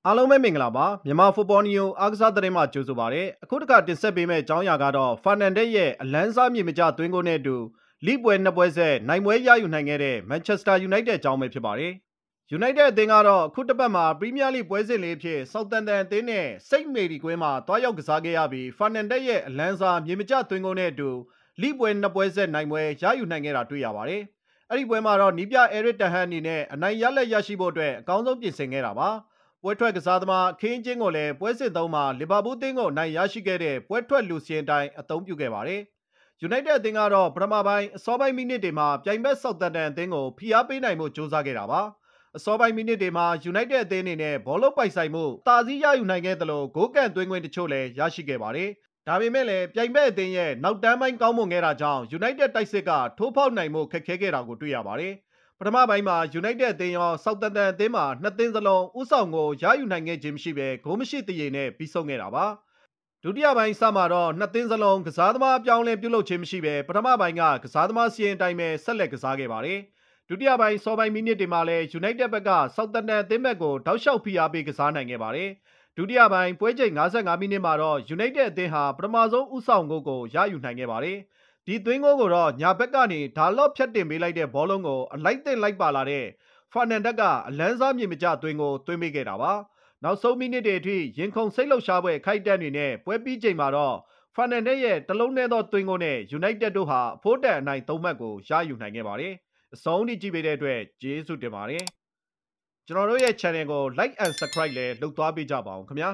အားလုံးပဲမင်္ဂလာပါမြန်မာဖူဘောနီယိုအားကစားသတင်းမှကြိုဆိုပါရစေအခုတစ်ခါတင်ဆက်ပေးမယ့်အကြောင်းအရာကတော့ဖာနန်ဒက်ရဲ့အလန်းစားမြေမကျသွင်းကိုနဲ့အတူလိပွဲနှစ်ပွဲဆက်နိုင်ပွဲရယူနိုင်ခဲ့တဲ့မန်ချက်စတာယူနိုက်တက်အကြောင်းပဲဖြစ်ပါတယ်ယူနိုက်တက်အသင်းကတော့အခုတစ်ပတ်မှာပရီးမီးယားလိပွဲစဉ်လေးအဖြစ်ဆောက်တန်တန်အသင်းနဲ့စိတ်မေရီကွင်းမှာတွားရောက်ကစားခဲ့ရပြီးဖာနန်ဒက်ရဲ့အလန်းစားမြေမကျသွင်းကိုနဲ့အတူလိပွဲနှစ်ပွဲဆက်နိုင်ပွဲရယူနိုင်ခဲ့တာတွေ့ရပါတယ်အဲ့ဒီပွဲမှာတော့နီးပြအဲရစ်တဟန်အနေနဲ့အနိုင်ရလက်ရရှိဖို့အတွက်အကောင်းဆုံးပြင်ဆင်ခဲ့တာပါပွဲထွက်ကစားသမားခင်းချင်းကိုလည်းပွဲစစ်သုံးမှာလီဗာပူးအသင်းကိုနိုင်ရရှိခဲ့တဲ့ပွဲထွက်လူစင်းတိုင်းအသုံးပြုခဲ့ပါတယ်။ယူနိုက်တက်အသင်းကတော့ပထမပိုင်းအစောပိုင်းမိနစ်တွေမှာပြိုင်ဘက်ဆောက်တန်တန်အသင်းကိုဖိအားပေးနိုင်မှုစ조사ခဲ့တာပါ။အစောပိုင်းမိနစ်တွေမှာယူနိုက်တက်အသင်းအနေနဲ့ဘောလုံးပိုက်ဆိုင်မှုတာစည်းရယူနိုင်ခဲ့သလိုဂိုးကန်သွင်းခွင့်တချို့လည်းရရှိခဲ့ပါတယ်။ဒါပေမဲ့လည်းပြိုင်ဘက်အသင်းရဲ့နောက်တန်းပိုင်းကောင်းမွန်ခဲ့တာကြောင့်ယူနိုက်တက်တိုက်စစ်ကထိုးဖောက်နိုင်မှုခက်ခဲခဲ့တာကိုတွေ့ရပါတယ်။ပထမပိုင်းမှာယူနိုက်တက်အသင်းရောဆောက်တန်တန်အသင်းမှာနှစ်သင်းစလုံးဥဆောင်ကိုရယူနိုင်ခဲ့ခြင်းမရှိဘဲဂိုးမရှိတရေနဲ့ပြီးဆုံးခဲ့တာပါဒုတိယပိုင်းစမှာတော့နှစ်သင်းစလုံးကစားသမားအပြောင်းလဲပြုလုပ်ခြင်းမရှိဘဲပထမပိုင်းကကစားသမားစီရင်အတိုင်းပဲဆက်လက်ကစားခဲ့ပါတယ်ဒုတိယပိုင်းစောပိုင်းမိနစ်တွေမှာလည်းယူနိုက်တက်ဘက်ကဆောက်တန်တန်အသင်းဘက်ကိုတောက်လျှောက်ဖိအားပေးကစားနိုင်ခဲ့ပါတယ်ဒုတိယပိုင်းပွဲချိန်55မိနစ်မှာတော့ယူနိုက်တက်အသင်းဟာပထမဆုံးဥဆောင်ကိုရယူနိုင်ခဲ့ပါတယ်ဒီသွင်းကိုတော့ညာဘက်ကနေဒါလော့ဖြတ်တင်ပေးလိုက်တဲ့ဘောလုံးကိုအလိုက်တင်လိုက်ပါလာတဲ့ဖာနန်ဒက်ကအလန်းစားမြေမကျသွင်းကိုသွင်းပေးခဲ့တာပါနောက်ဆုံးမိနစ်တွေအထိရင်ခုန်စိတ်လှုပ်ရှားပွဲခိုက်တန်းနေနဲ့ပွဲပြီးချိန်မှာတော့ဖာနန်ဒက်ရဲ့တလုံးနဲ့သောသွင်းကိုနဲ့ယူနိုက်တက်တို့ဟာအဖို့တန်အနိုင်၃မှတ်ကိုရယူနိုင်ခဲ့ပါတယ်အဆုံးထိကြည့်ပေးတဲ့အတွက်ကျေးဇူးတင်ပါတယ်ကျွန်တော်တို့ရဲ့ channel ကို like and subscribe လည်းလုပ်သွားပေးကြပါအောင်ခင်ဗျာ